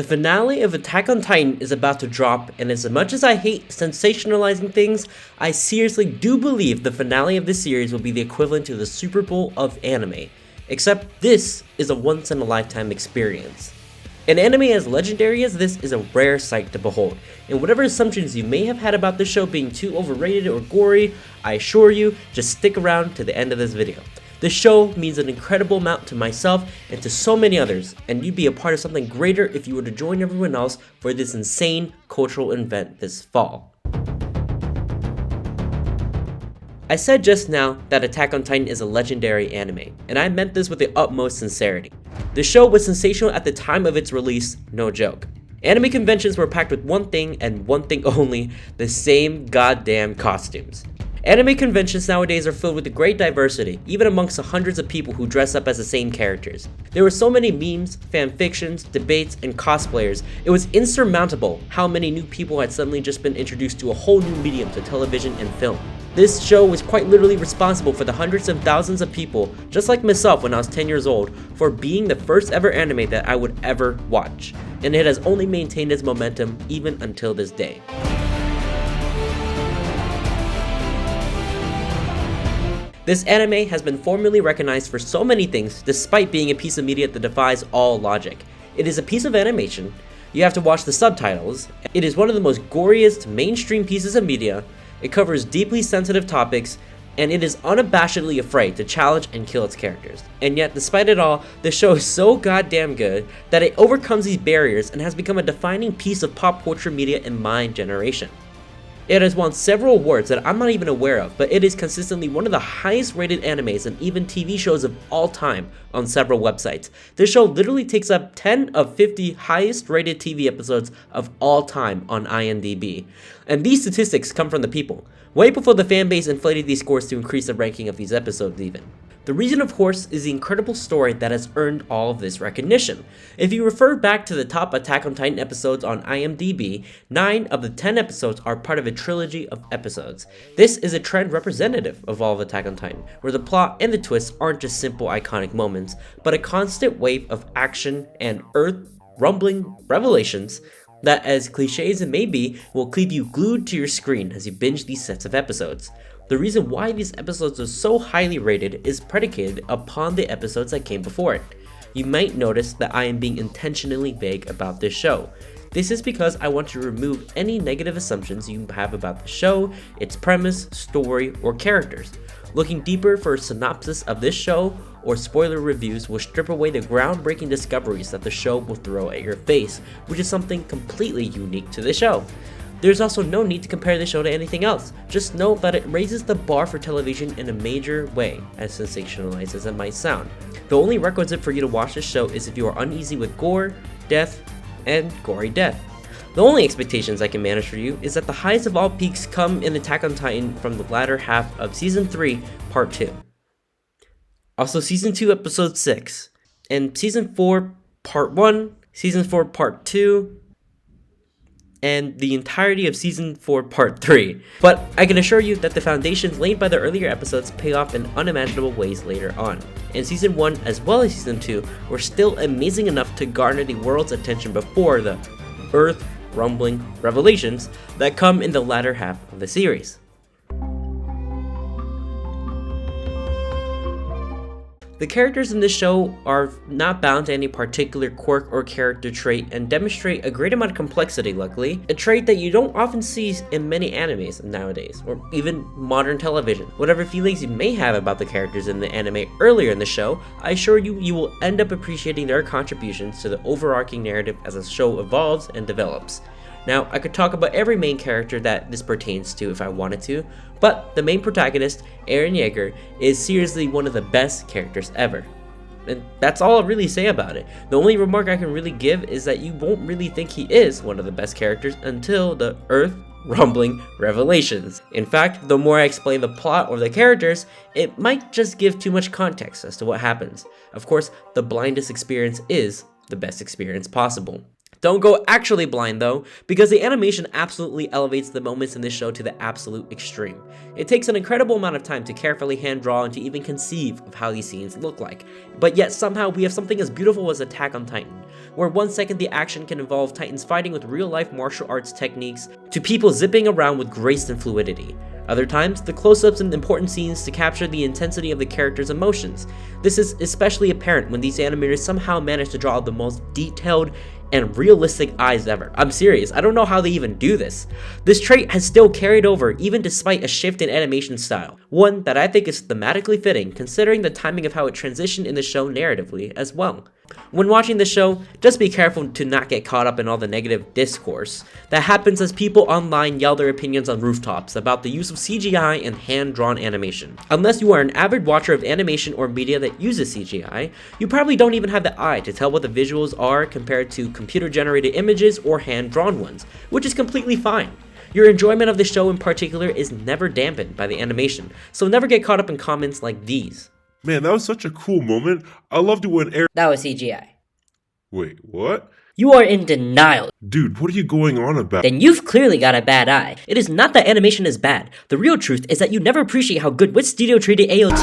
The finale of Attack on Titan is about to drop, and as much as I hate sensationalizing things, I seriously do believe the finale of this series will be the equivalent to the Super Bowl of anime. Except this is a once-in-a-lifetime experience. An anime as legendary as this is a rare sight to behold, and whatever assumptions you may have had about this show being too overrated or gory, I assure you, just stick around to the end of this video. This show means an incredible amount to myself and to so many others, and you'd be a part of something greater if you were to join everyone else for this insane cultural event this fall. I said just now that Attack on Titan is a legendary anime, and I meant this with the utmost sincerity. The show was sensational at the time of its release, no joke. Anime conventions were packed with one thing and one thing only, the same goddamn costumes. Anime conventions nowadays are filled with great diversity, even amongst the hundreds of people who dress up as the same characters. There were so many memes, fanfictions, debates, and cosplayers, it was insurmountable how many new people had suddenly just been introduced to a whole new medium to television and film. This show was quite literally responsible for the hundreds of thousands of people, just like myself when I was 10 years old, for being the first ever anime that I would ever watch. And it has only maintained its momentum even until this day. This anime has been formally recognized for so many things despite being a piece of media that defies all logic. It is a piece of animation, you have to watch the subtitles, it is one of the most goriest mainstream pieces of media, it covers deeply sensitive topics, and it is unabashedly afraid to challenge and kill its characters. And yet, despite it all, the show is so goddamn good that it overcomes these barriers and has become a defining piece of pop culture media in my generation. It has won several awards that I'm not even aware of, but it is consistently one of the highest rated animes and even TV shows of all time on several websites. This show literally takes up 10 of 50 highest rated TV episodes of all time on IMDb. And these statistics come from the people, way before the fanbase inflated these scores to increase the ranking of these episodes even. The reason, of course, is the incredible story that has earned all of this recognition. If you refer back to the top Attack on Titan episodes on IMDb, 9 of the 10 episodes are part of a trilogy of episodes. This is a trend representative of all of Attack on Titan, where the plot and the twists aren't just simple iconic moments, but a constant wave of action and earth-rumbling revelations that, as cliché as it may be, will keep you glued to your screen as you binge these sets of episodes. The reason why these episodes are so highly rated is predicated upon the episodes that came before it. You might notice that I am being intentionally vague about this show. This is because I want to remove any negative assumptions you have about the show, its premise, story, or characters. Looking deeper for a synopsis of this show or spoiler reviews will strip away the groundbreaking discoveries that the show will throw at your face, which is something completely unique to the show. There's also no need to compare the show to anything else. Just know that it raises the bar for television in a major way, as sensationalized as it might sound. The only requisite for you to watch this show is if you are uneasy with gore, death, and gory death. The only expectations I can manage for you is that the highest of all peaks come in Attack on Titan from the latter half of Season 3, Part 2. Also Season 2, Episode 6, and Season 4, Part 1, Season 4, Part 2, and the entirety of Season 4 Part 3. But I can assure you that the foundations laid by the earlier episodes pay off in unimaginable ways later on. And Season 1 as well as Season 2 were still amazing enough to garner the world's attention before the earth-rumbling revelations that come in the latter half of the series. The characters in this show are not bound to any particular quirk or character trait and demonstrate a great amount of complexity, luckily, a trait that you don't often see in many animes nowadays, or even modern television. Whatever feelings you may have about the characters in the anime earlier in the show, I assure you, you will end up appreciating their contributions to the overarching narrative as the show evolves and develops. Now, I could talk about every main character that this pertains to if I wanted to, but the main protagonist, Eren Yeager, is seriously one of the best characters ever. And that's all I'll really say about it. The only remark I can really give is that you won't really think he is one of the best characters until the earth-rumbling revelations. In fact, the more I explain the plot or the characters, it might just give too much context as to what happens. Of course, the blindest experience is the best experience possible. Don't go actually blind though, because the animation absolutely elevates the moments in this show to the absolute extreme. It takes an incredible amount of time to carefully hand draw and to even conceive of how these scenes look like, but yet somehow we have something as beautiful as Attack on Titan, where 1 second the action can involve Titans fighting with real-life martial arts techniques to people zipping around with grace and fluidity. Other times, the close-ups and important scenes to capture the intensity of the characters' emotions. This is especially apparent when these animators somehow manage to draw the most detailed and realistic eyes ever. I'm serious, I don't know how they even do this. This trait has still carried over even despite a shift in animation style, one that I think is thematically fitting considering the timing of how it transitioned in the show narratively as well. When watching the show, just be careful to not get caught up in all the negative discourse that happens as people online yell their opinions on rooftops about the use of CGI and hand-drawn animation. Unless you are an avid watcher of animation or media that uses CGI, you probably don't even have the eye to tell what the visuals are compared to computer-generated images or hand-drawn ones, which is completely fine. Your enjoyment of the show in particular is never dampened by the animation, so never get caught up in comments like these. Man, that was such a cool moment. I loved it when Eric... That was CGI. Wait, what? You are in denial. Dude, what are you going on about? Then you've clearly got a bad eye. It is not that animation is bad. The real truth is that you never appreciate how good which studio treated AOT.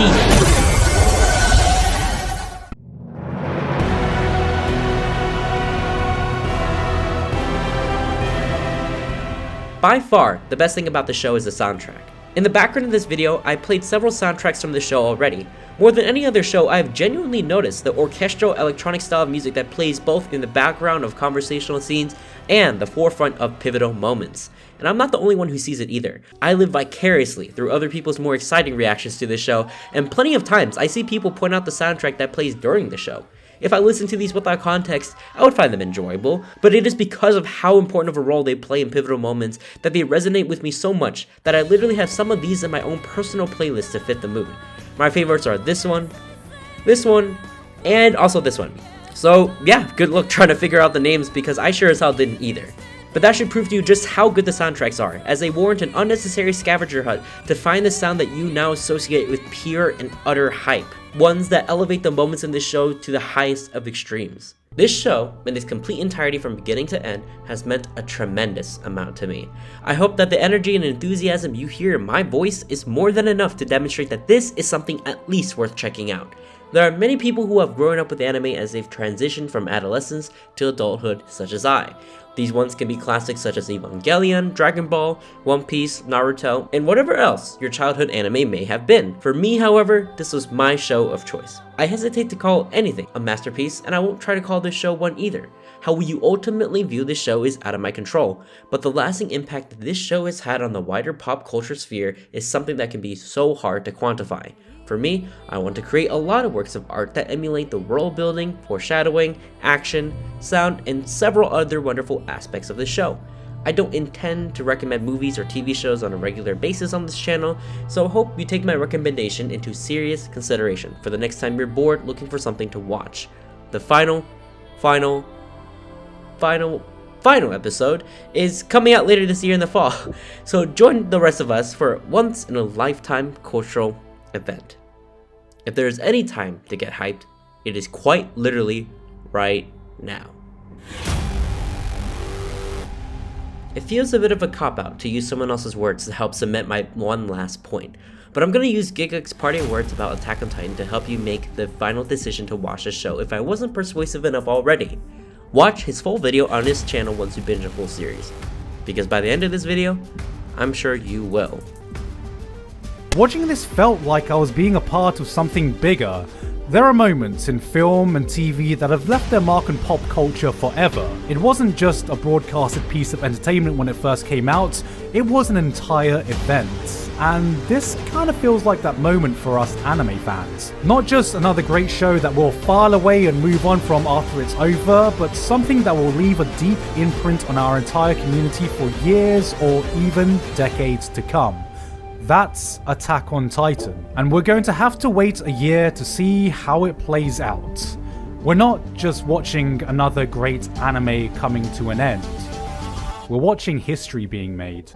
By far, the best thing about the show is the soundtrack. In the background of this video, I played several soundtracks from the show already. More than any other show, I have genuinely noticed the orchestral electronic style of music that plays both in the background of conversational scenes and the forefront of pivotal moments. And I'm not the only one who sees it either. I live vicariously through other people's more exciting reactions to this show, and plenty of times I see people point out the soundtrack that plays during the show. If I listened to these without context, I would find them enjoyable, but it is because of how important of a role they play in pivotal moments that they resonate with me so much that I literally have some of these in my own personal playlist to fit the mood. My favorites are this one, and also this one. So yeah, good luck trying to figure out the names because I sure as hell didn't either. But that should prove to you just how good the soundtracks are, as they warrant an unnecessary scavenger hunt to find the sound that you now associate with pure and utter hype. Ones that elevate the moments in this show to the highest of extremes. This show, in its complete entirety from beginning to end, has meant a tremendous amount to me. I hope that the energy and enthusiasm you hear in my voice is more than enough to demonstrate that this is something at least worth checking out. There are many people who have grown up with anime as they've transitioned from adolescence to adulthood, such as I. These ones can be classics such as Evangelion, Dragon Ball, One Piece, Naruto, and whatever else your childhood anime may have been. For me, however, this was my show of choice. I hesitate to call anything a masterpiece, and I won't try to call this show one either. How you ultimately view this show is out of my control, but the lasting impact that this show has had on the wider pop culture sphere is something that can be so hard to quantify. For me, I want to create a lot of works of art that emulate the world building, foreshadowing, action, sound, and several other wonderful aspects of the show. I don't intend to recommend movies or TV shows on a regular basis on this channel, so I hope you take my recommendation into serious consideration for the next time you're bored looking for something to watch. The final episode is coming out later this year in the fall, so join the rest of us for a once-in-a-lifetime cultural event. If there is any time to get hyped, it is quite literally right now. It feels a bit of a cop-out to use someone else's words to help cement my one last point, but I'm going to use Gigguk's parting words about Attack on Titan to help you make the final decision to watch the show if I wasn't persuasive enough already. Watch his full video on his channel once you binge a full series, because by the end of this video, I'm sure you will. Watching this felt like I was being a part of something bigger. There are moments in film and TV that have left their mark on pop culture forever. It wasn't just a broadcasted piece of entertainment when it first came out, it was an entire event. And this kind of feels like that moment for us anime fans. Not just another great show that we'll file away and move on from after it's over, but something that will leave a deep imprint on our entire community for years or even decades to come. That's Attack on Titan, and we're going to have to wait a year to see how it plays out. We're not just watching another great anime coming to an end. We're watching history being made.